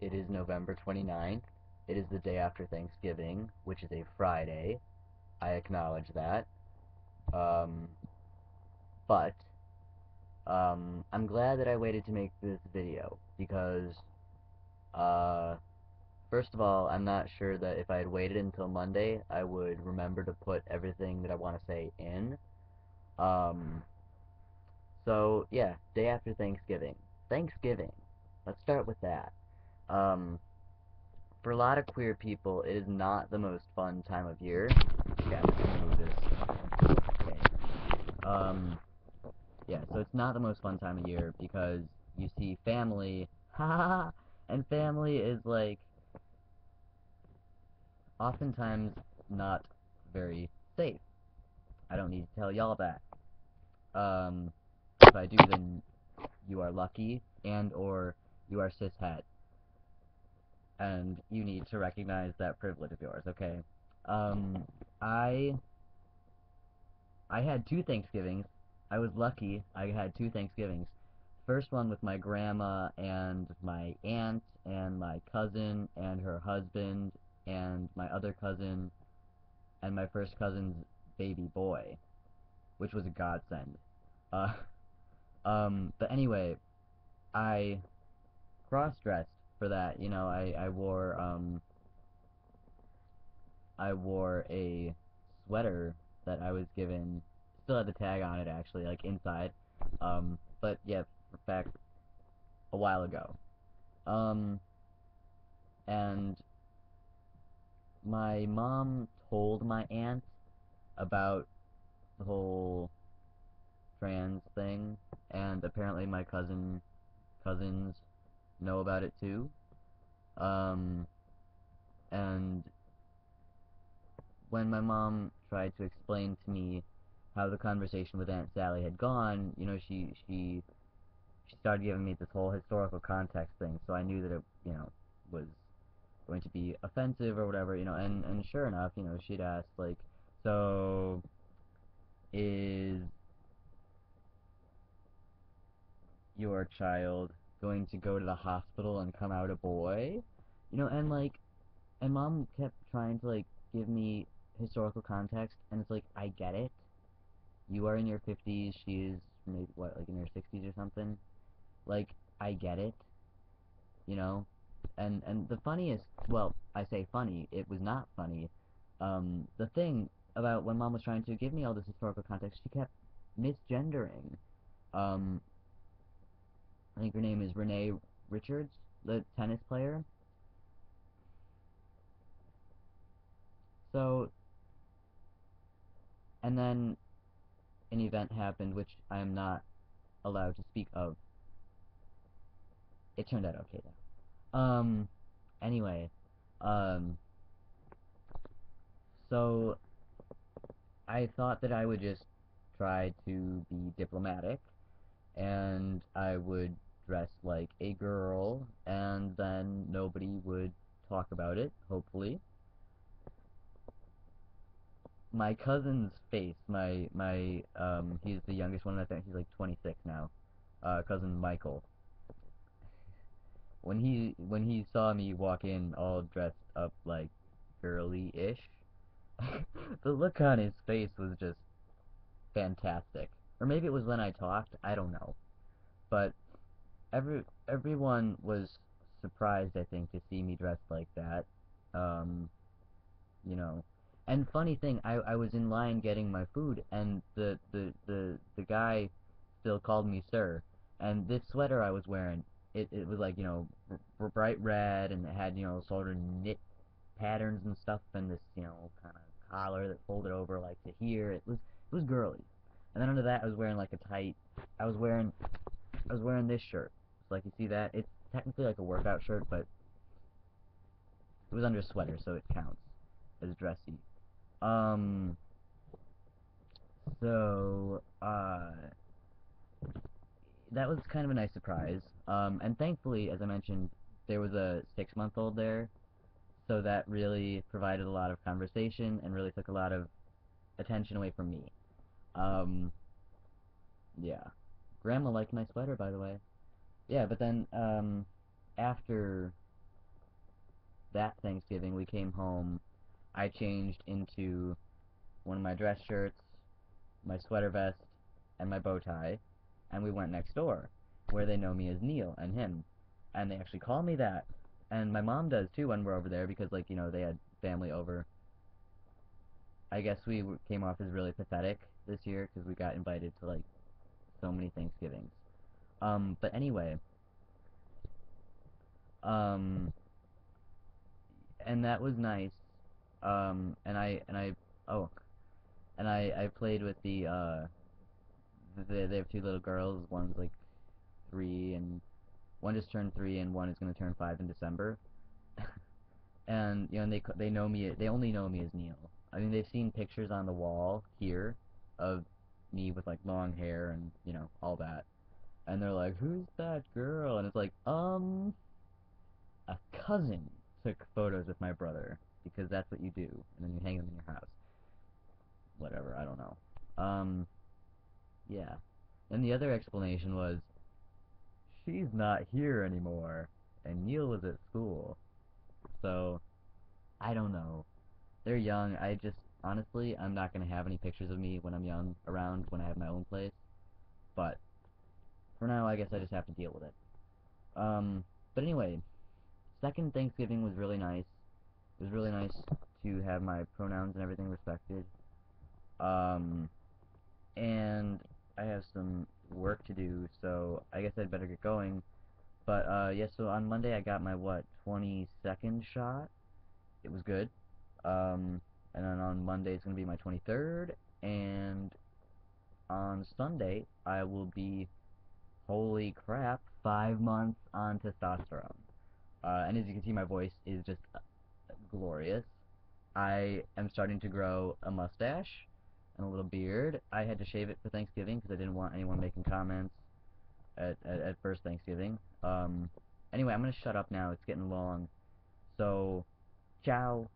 It is November 29th. It is the day after Thanksgiving, which is a Friday. I acknowledge that. Um, but I'm glad that I waited to make this video because, uh, first of all, I'm not sure that if I had waited until Monday, I would remember to put everything that I want to say in. Um, so yeah, day after Thanksgiving. Thanksgiving. Let's start with that. Um, for a lot of queer people, it is not the most fun time of year. Yeah, let's move this. Okay. Um, yeah, so it's not the most fun time of year because you see family, ha, and family is like oftentimes not very safe. I don't need to tell y'all that. If I do, then you are lucky and or you are cishet, and you need to recognize that privilege of yours. Okay. Um, I I had two Thanksgivings. I was lucky. I had two Thanksgivings. First one with my grandma and my aunt and my cousin and her husband and my other cousin and my first cousin's baby boy, which was a godsend. Uh, but anyway, I cross-dressed for that. You know, I wore a sweater that I was given. Still had the tag on it actually, like inside. But yeah, back a while ago. Um, and my mom told my aunt about the whole trans thing, and apparently my cousins know about it too. Um, and when my mom tried to explain to me how the conversation with Aunt Sally had gone, you know, she started giving me this whole historical context thing, so I knew that it, you know, was going to be offensive or whatever, you know, and sure enough, you know, she'd asked like, so is your child going to go to the hospital and come out a boy? You know, and like, and mom kept trying to like give me historical context, and it's like, I get it. You are in your 50s, she is maybe what, like in her 60s or something. Like, I get it, you know. And the funniest, well, I say funny, it was not funny. The thing about when mom was trying to give me all this historical context, she kept misgendering. Um, I think her name is Renee Richards, the tennis player. So, and then an event happened which I am not allowed to speak of. It turned out okay though. Anyway, um, so I thought that I would just try to be diplomatic and I would dress like a girl and then nobody would talk about it, hopefully. My cousin's face, he's the youngest one, I think he's like 26 now. Cousin Michael. When he saw me walk in all dressed up like girly-ish, the look on his face was just fantastic. Or maybe it was when I talked, I don't know. But everyone was surprised, I think, to see me dressed like that. Um, you know. And funny thing, I was in line getting my food, and the guy still called me sir. And this sweater I was wearing, it was like, you know, bright red, and it had, you know, sort of knit patterns and stuff, and this, you know, kind of collar that folded over like to here. It was girly. And then under that, I was wearing like a tight. I was wearing I was wearing this shirt. So like you see that, it's technically like a workout shirt, but it was under a sweater, so it counts as dressy. Um, so that was kind of a nice surprise. And thankfully, as I mentioned, there was a 6-month-old there, so that really provided a lot of conversation and really took a lot of attention away from me. Um, yeah. Grandma liked my sweater, by the way. Yeah, but then after. that Thanksgiving, we came home. I changed into one of my dress shirts, my sweater vest, and my bow tie, and we went next door, where they know me as Neil and him, and they actually call me that, and my mom does too when we're over there because like they had family over. I guess we came off as really pathetic this year because we got invited to like so many Thanksgivings. But anyway, um, and that was nice. Oh, and I played with they have two little girls. One's like 3, and one just turned 3, and one is gonna turn 5 in December. And and they know me. They only know me as Neil. I mean, they've seen pictures on the wall here of me with like long hair and all that, and they're like, "Who's that girl?" And it's like, a cousin took photos with my brother because that's what you do, and then you hang them in your house. Whatever, I don't know. Yeah. And the other explanation was she's not here anymore, and Neil was at school. So I don't know. They're young. I just honestly, I'm not gonna have any pictures of me when I'm young around when I have my own place. But for now, I guess I just have to deal with it. But anyway, second Thanksgiving was really nice. It was really nice to have my pronouns and everything respected. Um, and I have some work to do, so I guess I'd better get going. But yeah, so on Monday I got my 22nd shot. It was good. And then on Monday it's gonna be my 23rd, and on Sunday I will be, holy crap, 5 months on testosterone. And as you can see, my voice is just glorious. I am starting to grow a mustache and a little beard. I had to shave it for Thanksgiving because I didn't want anyone making comments at first Thanksgiving. Anyway, I'm gonna shut up now. It's getting long. So, ciao.